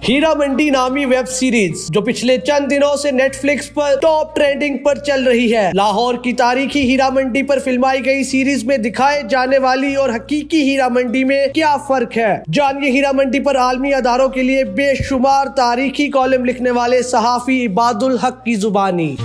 हीरा मंडी नामी web series जो पिछले चंद दिनों से नेटफ्लिक्स पर टॉप ट्रेंडिंग पर चल रही है। लाहौर की तारीखी हीरा मंडी पर फिल्माई गई सीरीज में दिखाए जाने वाली और हकीकी हीरा मंडी में क्या फर्क है, जानिए हीरा मंडी पर आलमी अदारों के लिए बेशुमार तारीखी कॉलम लिखने वाले सहाफी इबादुल हक की जुबानी। सर,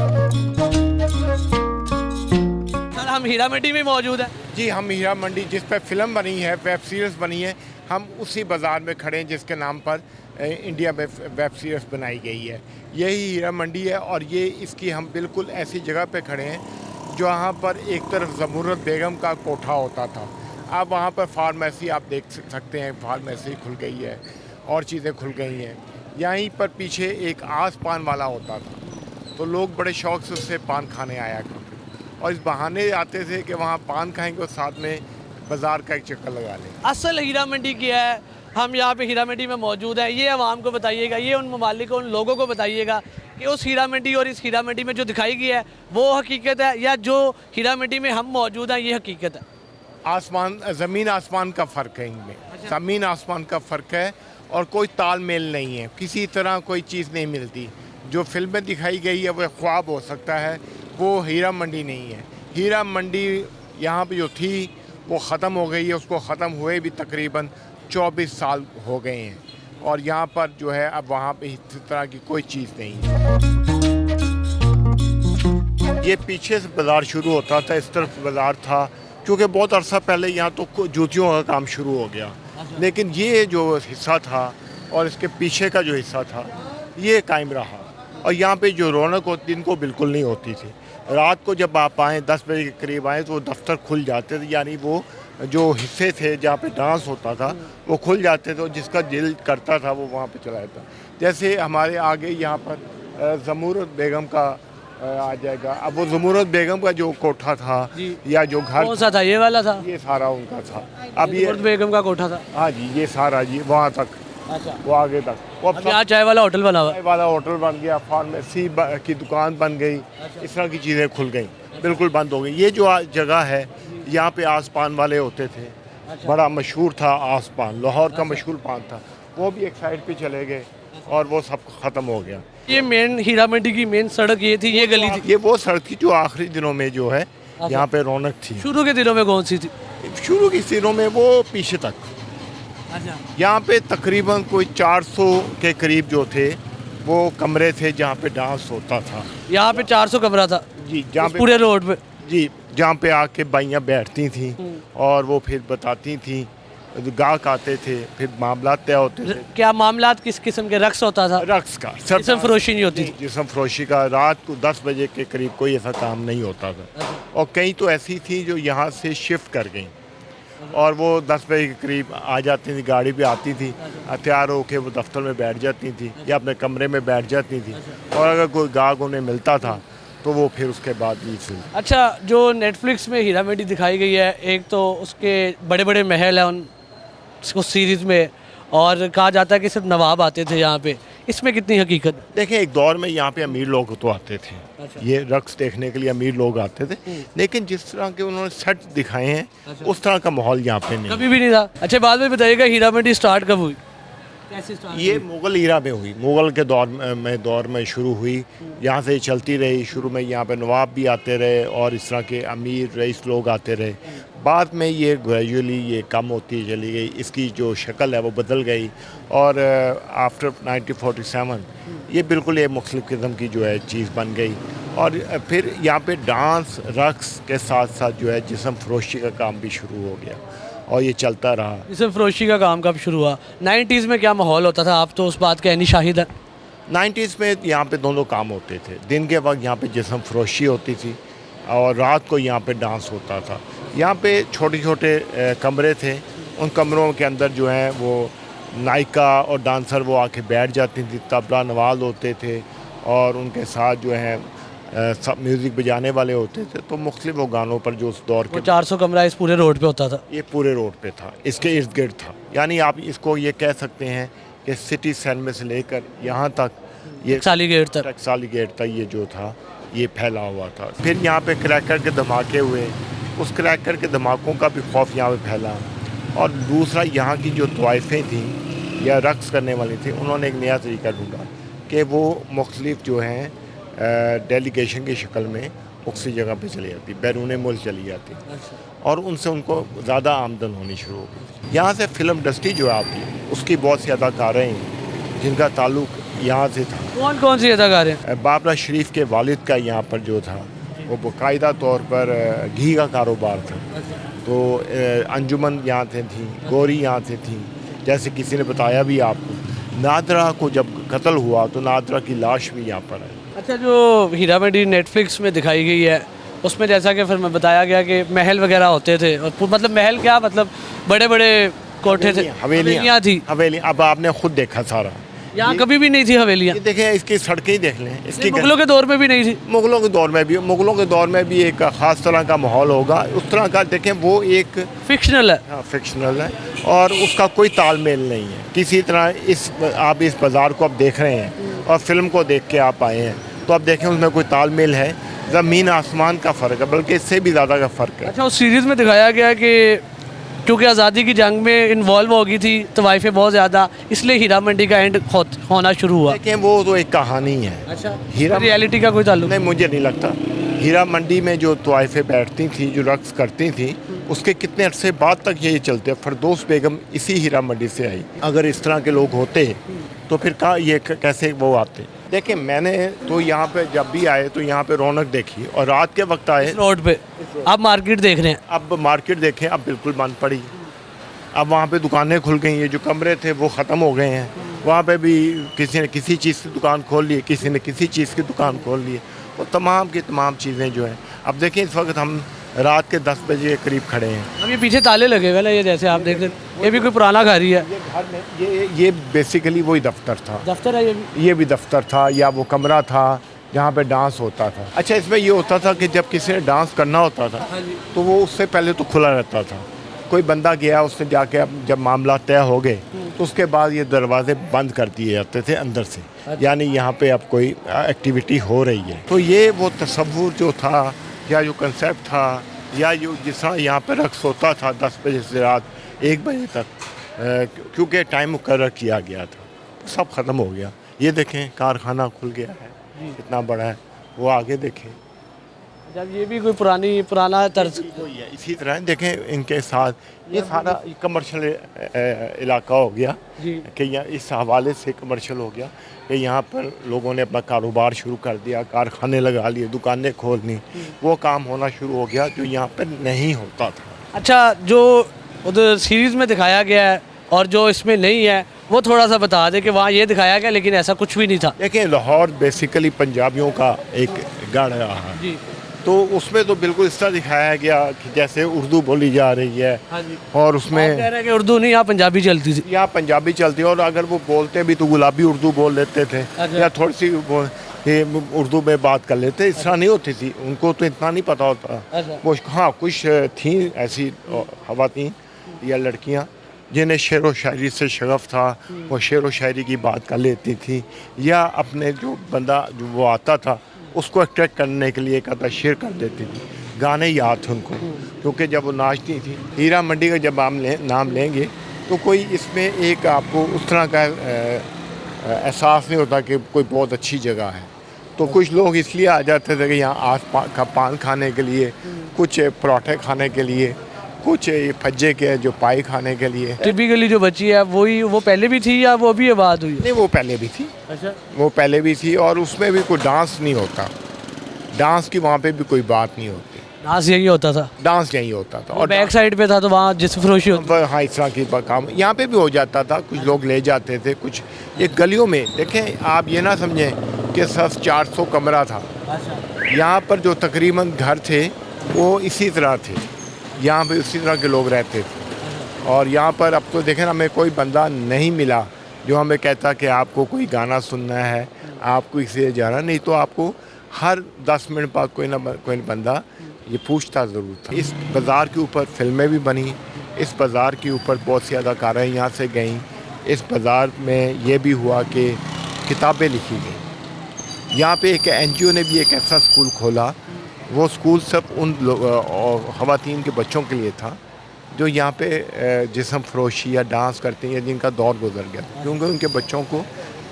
हम हीरा मंडी में मौजूद हैं। जी, हम हीरा मंडी जिस पर फिल्म बनी है, वेब सीरीज़ बनी है, हम उसी बाज़ार में खड़े हैं जिसके नाम पर इंडिया में वेब सीरीज़ बनाई गई है। यही हीरा मंडी है और ये इसकी हम बिल्कुल ऐसी जगह पे खड़े हैं जहाँ पर एक तरफ ज़मूरत बेगम का कोठा होता था। अब वहाँ पर फार्मेसी आप देख सकते हैं, फार्मेसी खुल गई है और चीज़ें खुल गई हैं। यहीं पर पीछे एक आस पान वाला होता था, तो लोग बड़े शौक़ से उससे पान खाने आया करते और इस बहाने आते थे कि वहाँ पान खाएंगे और साथ में बाज़ार का एक चक्कर लगा लें। असल हीरा मंडी क्या है, हम यहाँ पे हीरा मंडी में मौजूद हैं। ये आवाम को बताइएगा, ये उन ममालिक को, उन लोगों को बताइएगा कि उस हीरा मंडी और इस हीरा मंडी में जो दिखाई गई है वो हकीकत है या जो हीरा मंडी में हम मौजूद हैं ये हकीकत है। आसमान ज़मीन आसमान का फ़र्क है इनमें। ज़मीन आसमान का फ़र्क है और कोई तालमेल नहीं है, किसी तरह कोई चीज़ नहीं मिलती। जो फिल्में दिखाई गई है वो ख्वाब हो सकता है, वो हीरा मंडी नहीं है। हीरा मंडी यहाँ पे जो थी वो ख़त्म हो गई है, उसको ख़त्म हुए भी तकरीबन 24 साल हो गए हैं और यहाँ पर जो है अब वहाँ पे इस तरह की कोई चीज़ नहीं है। ये पीछे से बाज़ार शुरू होता था, इस तरफ बाज़ार था, क्योंकि बहुत अरसा पहले यहाँ तो जूतियों का काम शुरू हो गया, लेकिन ये जो हिस्सा था और इसके पीछे का जो हिस्सा था ये कायम रहा और यहाँ पे जो रौनक होती इनको बिल्कुल नहीं होती थी। रात को जब आप आएँ 10 बजे के करीब आएँ तो दफ्तर खुल जाते थे, यानी वो जो हिस्से थे जहाँ पे डांस होता था वो खुल जाते थे और जिसका दिल करता था वो वहाँ पे चला जाता। जैसे हमारे आगे यहाँ पर ज़मूरत बेगम का आ जाएगा। अब वो ज़मूरत बेगम का जो कोठा था या जो घर कौन सा था, ये वाला था? ये सारा उनका था। अब ये ज़मूरत बेगम का कोठा था। हाँ जी, ये सारा जी वहाँ तक, अच्छा, वो आगे तक। वो अब यहाँ चाय वाला होटल बना हुआ। चाय वाला होटल बन गया, फार्मेसी की दुकान बन गई, इस तरह की चीज़ें खुल गई, बिल्कुल बंद हो गई। ये जो जगह है यहाँ पे आस पान वाले होते थे, बड़ा मशहूर था आस पान, लाहौर का मशहूर पान था, वो भी एक साइड पे चले गए और वो सब ख़त्म हो गया। ये मेन हीरा मंडी की मेन सड़क ये थी, ये गली थी। ये वो सड़क थी जो आखिरी दिनों में जो है यहाँ पे रौनक थी। शुरू के दिनों में कौन सी थी? शुरू के दिनों में वो पीछे तक, अच्छा, यहाँ पे तकरीबन कोई 400 के करीब जो थे वो कमरे थे जहाँ पे डांस होता था। यहाँ पे 400 कमरा था जी, जहाँ पे पूरे रोड पे। जी, जहाँ पे आके बाइयाँ बैठती थी और वो फिर बताती थी, गाहक आते थे, फिर मामला तय होते थे। क्या मामलात किस किस्म के रक्स होता था? रक्स का, जिस्म फरोशी नहीं होती थी। जिस्म फरोशी का रात को 10 बजे के करीब कोई ऐसा काम नहीं होता था और कई तो ऐसी थी जो यहाँ से शिफ्ट कर गई और वो 10 बजे के करीब आ जाती थी, गाड़ी भी आती थी, तैयार होके वो दफ्तर में बैठ जाती थी या अपने कमरे में बैठ जाती थी और अगर कोई गाहक उन्हें मिलता था तो वो फिर उसके बाद ही फिर। अच्छा, जो नेटफ्लिक्स में हीरा मंडी दिखाई गई है, एक तो उसके बड़े बड़े महल हैं उस सीरीज़ में और कहा जाता है कि सिर्फ नवाब आते थे यहाँ पे, इसमें कितनी हकीकत? देखें, एक दौर में यहाँ पे अमीर लोग तो आते थे। अच्छा। ये रक्स देखने के लिए अमीर लोग आते थे, लेकिन जिस तरह के उन्होंने सेट दिखाए हैं, अच्छा, उस तरह का माहौल यहाँ पे नहीं, कभी भी नहीं था। अच्छा, बाद में बताइएगा हीरा मंडी स्टार्ट कब हुई, कैसे स्टार्ट? ये मुग़ल ईरा में हुई, मुग़ल के दौर में शुरू हुई, यहाँ से चलती रही। शुरू में यहाँ पे नवाब भी आते रहे और इस तरह के अमीर रईस लोग आते रहे। बाद में ये ग्रेजुअली ये कम होती चली गई, इसकी जो शक्ल है वो बदल गई और आफ्टर 1947 ये बिल्कुल एक मुख्तलिफ़ किस्म की जो है चीज़ बन गई और फिर यहाँ पे डांस रक्स के साथ साथ जो है जिस्म फरोशी का काम भी शुरू हो गया और ये चलता रहा। जिस्म फरोशी का काम कब शुरू हुआ? 90s में क्या माहौल होता था, आप तो उस बात के ऐनी शाहिद हैं। 90s में यहाँ पे दोनों काम होते थे। दिन के वक्त यहाँ पे जिस्म फरोशी होती थी और रात को यहाँ पे डांस होता था। यहाँ पे छोटे छोटे कमरे थे, उन कमरों के अंदर जो है वो नायिका और डांसर वो आके बैठ जाती थी, तबला नवाज होते थे और उनके साथ जो है सब म्यूज़िक बजाने वाले होते थे। तो मुख्तलिफ वो गानों पर जो उस दौर के 400 कमरा इस पूरे रोड पे होता था। ये पूरे रोड पे था, इसके इर्द गिर्द था, यानी आप इसको ये कह सकते हैं कि सिटी सेंटर में से लेकर यहाँ तक ये टकसाली गेट तक ये जो था ये फैला हुआ था। फिर यहाँ पे क्रैकर के धमाके हुए, उस क्रैकर के धमाकों का भी खौफ यहाँ पे फैला और दूसरा यहाँ की जो तवाइफें थीं या रक्स करने वाली थी, उन्होंने एक नया तरीका ढूंढा कि वो मुख्तलिफ जो हैं डेलीगेशन की शक्ल में उसी जगह पे चली जाती, बैरून मुल्क चली जाती, और उनसे उनको ज़्यादा आमदन होनी शुरू हो गई। यहाँ से फिल्म इंडस्ट्री जो है आपकी, उसकी बहुत सी अदाकारें हैं जिनका ताल्लुक यहाँ से था। कौन कौन सी अदाकार हैं? बाबरा शरीफ के वालिद का यहाँ पर जो था वो बाकायदा तौर पर घी का कारोबार था, तो अंजुमन यहाँ से थी, गौरी यहाँ से थी, जैसे किसी ने बताया भी आपको। नादरा को जब कत्ल हुआ तो नादरा की लाश भी यहाँ पर है। अच्छा, जो हीरा मंडी नेटफ्लिक्स में दिखाई गई है उसमें जैसा कि फिर में बताया गया कि महल वगैरह होते थे, और मतलब महल क्या, मतलब बड़े बड़े कोठे थे, हवेलियाँ थी। हवेली अब आपने खुद देखा सारा, यहाँ कभी भी नहीं थी हवेलियाँ। देखें इसकी सड़कें ही देख लें, इसकी मुगलों के दौर में भी नहीं थी। मुगलों के दौर में भी एक ख़ास तरह का माहौल होगा, उस तरह का। देखें वो एक फिक्शनल है। हाँ, फिक्शनल है और उसका कोई तालमेल नहीं है किसी तरह। आप इस बाज़ार को आप देख रहे हैं और फिल्म को देख के आप आए हैं, तो आप देखें उसमें कोई तालमेल है, ज़मीन आसमान का फ़र्क है, बल्कि इससे भी ज़्यादा का फ़र्क है। अच्छा, उस सीरीज़ में दिखाया गया कि क्योंकि आज़ादी की जंग में इन्वॉल्व हो गई थी तवाइफें बहुत ज़्यादा, इसलिए हीरा मंडी का एंड होना शुरू हुआ। लेकिन वो तो एक कहानी है। अच्छा, हीरा रियलिटी का कोई ताल्लुक नहीं, मुझे नहीं लगता। हीरा मंडी में जो तवाइफें बैठती थी, जो रक्स करती थी, उसके कितने अरसे बाद तक ये चलते। फरदौस बेगम इसी हीरा मंडी से आई। अगर इस तरह के लोग होते तो फिर ये कैसे वो आते। देखिए मैंने तो यहाँ पे जब भी आए तो यहाँ पे रौनक देखी, और रात के वक्त आए रोड पे आप मार्केट देख रहे हैं। अब मार्केट देखें, अब बिल्कुल बंद पड़ी। अब वहाँ पे दुकानें खुल गई हैं, जो कमरे थे वो ख़त्म हो गए हैं। वहाँ पे भी किसी ने किसी चीज़ की दुकान खोल ली, किसी ने किसी चीज़ की दुकान खोल ली, और तमाम की तमाम चीज़ें जो हैं। अब देखें इस वक्त हम रात के 10 बजे के करीब खड़े हैं। अब ये पीछे ताले लगे हुए ना, ये जैसे आप देख रहे हैं, ये भी कोई पुराना घर ही है। ये घर में ये बेसिकली वही दफ्तर था। दफ्तर है ये भी दफ्तर था, या वो कमरा था जहाँ पे डांस होता था। अच्छा, इसमें ये होता था कि जब किसी ने डांस करना होता था तो वो उससे पहले तो खुला रहता था। कोई बंदा गया, उसने जाके अब जब मामला तय हो गए तो उसके बाद ये दरवाजे बंद कर दिए जाते थे अंदर से। यानी यहाँ पे अब कोई एक्टिविटी हो रही है। तो ये वो तसव्वुर जो था, या जो कंसेप्ट था, या जो जिस तरह यहाँ पर रक्स होता था 10 बजे से रात 1 बजे तक, क्योंकि टाइम मुकर्रर किया गया था, सब ख़त्म हो गया। ये देखें कारखाना खुल गया है, इतना बड़ा है, वो आगे देखें। जब ये भी कोई पुराना तर्ज कोई है इसी तरह। देखें इनके साथ ये सारा कमर्शियल इलाका हो गया कि यहाँ इस हवाले से कमर्शियल हो गया कि यहाँ पर लोगों ने अपना कारोबार शुरू कर दिया, कारखाने लगा लिए, दुकानें खोल ली, वो काम होना शुरू हो गया जो यहाँ पर नहीं होता था। अच्छा, जो उधर सीरीज़ में दिखाया गया है और जो इसमें नहीं है वो थोड़ा सा बता दें कि वहाँ ये दिखाया गया लेकिन ऐसा कुछ भी नहीं था। देखिए लाहौर बेसिकली पंजाबियों का एक गढ़ रहा है, तो उसमें तो बिल्कुल इस तरह दिखाया गया कि जैसे उर्दू बोली जा रही है। हाँ जी। और उसमें कह रहे हैं कि उर्दू नहीं, यहाँ पंजाबी चलती थी। यहाँ पंजाबी चलती है, और अगर वो बोलते भी तो गुलाबी उर्दू बोल लेते थे। अच्छा। या थोड़ी सी उर्दू में बात कर लेते, इस तरह नहीं होती थी, उनको तो इतना नहीं पता होता। अच्छा। वो हाँ कुछ थी ऐसी ख़वातीन या लड़कियाँ जिन्हें शेर व शायरी से शगफ़ था, वो शेर व शायरी की बात कर लेती थी, या अपने जो बंदा जो वो आता था उसको अट्रैक्ट करने के लिए कहता शेर कर देती थी। गाने याद थे उनको, क्योंकि जब वो नाचती थी। हीरा मंडी का जब नाम लेंगे तो कोई इसमें एक आपको उस तरह का एहसास नहीं होता कि कोई बहुत अच्छी जगह है। तो कुछ लोग इसलिए आ जाते थे कि यहाँ पान खाने के लिए, कुछ पराठे खाने के लिए, कुछ फज्जे के जो पाई खाने के लिए। टिपिकली जो बची है वो पहले भी थी या वो अभी आबाद हुई? नहीं, वो पहले भी थी। अच्छा, वो पहले भी थी, और उसमें भी कोई डांस नहीं होता, डांस की वहाँ पे भी कोई बात नहीं होती। डांस यही होता था। डांस यही होता था, और बैक साइड पे था तो वहाँ जिसम फरोशी होती। हाँ, इस तरह की काम यहाँ पे भी हो जाता था। कुछ लोग ले जाते थे, कुछ एक गलियों में। देखें आप ये ना समझें कि सिर्फ 400 कमरा था। यहाँ पर जो तकरीबन घर थे वो इसी तरह थे, यहाँ पे उसी तरह के लोग रहते थे। और यहाँ पर अब तो देखें हमें कोई बंदा नहीं मिला जो हमें कहता कि आपको कोई गाना सुनना है, आपको इसलिए जाना, नहीं तो आपको हर 10 मिनट बाद कोई बंदा ये पूछता ज़रूर था। इस बाज़ार के ऊपर फिल्में भी बनी, इस बाज़ार के ऊपर बहुत सी अदाकाराएँ यहाँ से गईं। इस बाज़ार में ये भी हुआ कि किताबें लिखी गई। यहाँ पे एक NGO ने भी एक ऐसा स्कूल खोला, वो स्कूल सब उन ख़वातीन के बच्चों के लिए था जो यहाँ पे जिस्म फरोशी या डांस करते हैं, जिनका दौर गुजर गया, क्योंकि उनके बच्चों को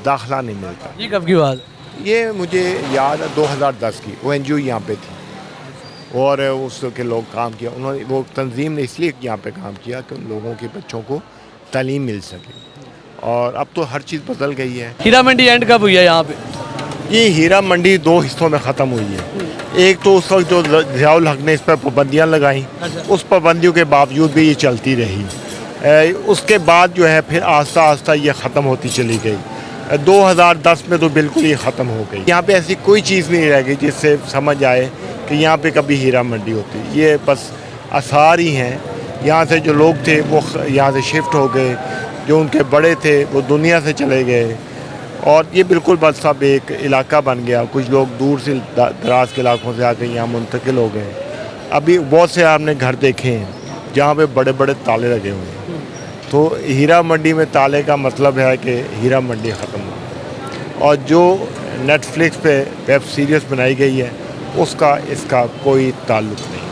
दाखला नहीं मिलता। ये कब की बात है? ये मुझे याद है 2010 की, वो NGO यहाँ पे थी और उसके लोग काम किया, उन्होंने वो तंजीम ने इसलिए यहाँ पे काम किया कि उन लोगों के बच्चों को तालीम मिल सके। और अब तो हर चीज़ बदल गई है। हीरा मंडी एंड कब हुई है यहाँ पे? ये हीरा मंडी 2 हिस्सों में ख़त्म हुई है। एक तो उस वक्त जो ज़ियाउल हक ने इस पर पाबंदियाँ लगाई, उस पाबंदियों के बावजूद भी ये चलती रही। उसके बाद जो है फिर आस्ता आस्ता ये ख़त्म होती चली गई। 2010 में तो बिल्कुल ही ख़त्म हो गई। यहाँ पे ऐसी कोई चीज़ नहीं रह गई जिससे समझ आए कि यहाँ पे कभी हीरा मंडी होती। ये बस आसार ही हैं। यहाँ से जो लोग थे वो यहाँ से शिफ्ट हो गए, जो उनके बड़े थे वो दुनिया से चले गए और ये बिल्कुल बस सब एक इलाका बन गया। कुछ लोग दूर से दराज के इलाकों से आके यहाँ मुंतकिल हो गए। अभी बहुत से आपने घर देखे हैं जहाँ पे बड़े बड़े ताले लगे हुए हैं। तो हीरा मंडी में ताले का मतलब है कि हीरा मंडी ख़त्म हो गई। और जो नेटफ्लिक्स पे वेब सीरीज़ बनाई गई है उसका इसका कोई ताल्लुक़ नहीं।